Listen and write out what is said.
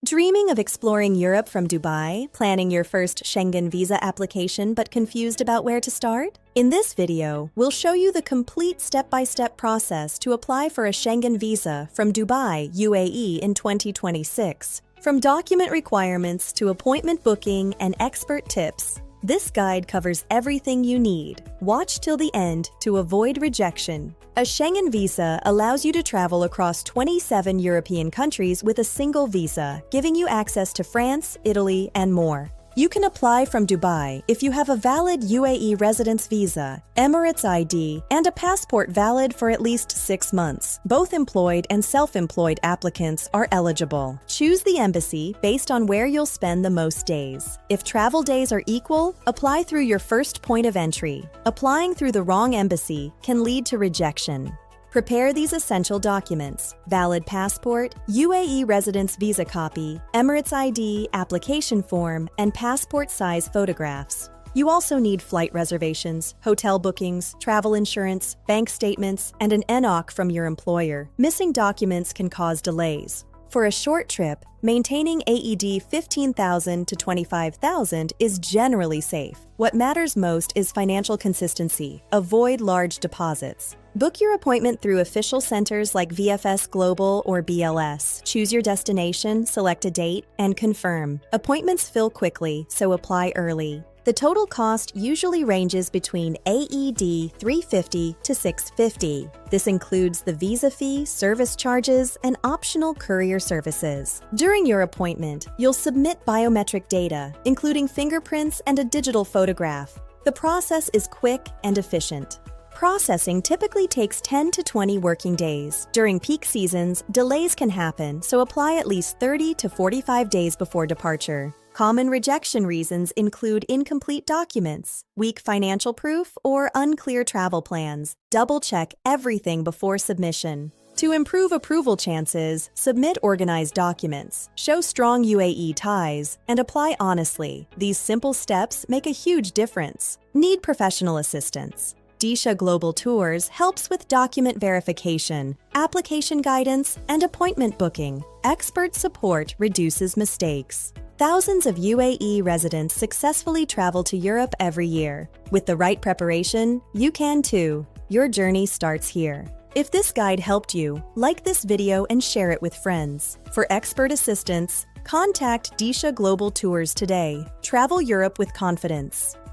Dreaming of exploring Europe from Dubai? Planning your first Schengen Visa application but confused about where to start? In this video, we'll show you the complete step-by-step process to apply for a Schengen Visa from Dubai UAE in 2026. From document requirements to appointment booking and expert tips, this guide covers everything you need. Watch till the end to avoid rejection. A Schengen Visa allows you to travel across 27 European countries with a single visa, giving you access to France, Italy, and more. You can apply from Dubai if you have a valid UAE residence visa, Emirates ID, and a passport valid for at least 6 months. Both employed and self-employed applicants are eligible. Choose the embassy based on where you'll spend the most days. If travel days are equal, apply through your first point of entry. Applying through the wrong embassy can lead to rejection. Prepare these essential documents: valid passport, UAE residence visa copy, Emirates ID, application form, and passport-size photographs. You also need flight reservations, hotel bookings, travel insurance, bank statements, and an NOC from your employer. Missing documents can cause delays. For a short trip, maintaining AED 15,000 to 25,000 is generally safe. What matters most is financial consistency. Avoid large deposits. Book your appointment through official centers like VFS Global or BLS. Choose your destination, select a date, and confirm. Appointments fill quickly, so apply early. The total cost usually ranges between AED 350 to 650. This includes the visa fee, service charges, and optional courier services. During your appointment, you'll submit biometric data, including fingerprints and a digital photograph. The process is quick and efficient. Processing typically takes 10 to 20 working days. During peak seasons, delays can happen, so apply at least 30 to 45 days before departure. Common rejection reasons include incomplete documents, weak financial proof, or unclear travel plans. Double-check everything before submission. To improve approval chances, submit organized documents, show strong UAE ties, and apply honestly. These simple steps make a huge difference. Need professional assistance? Disha Global Tours helps with document verification, application guidance, and appointment booking. Expert support reduces mistakes. Thousands of UAE residents successfully travel to Europe every year. With the right preparation, you can too. Your journey starts here. If this guide helped you, like this video and share it with friends. For expert assistance, contact Disha Global Tours today. Travel Europe with confidence.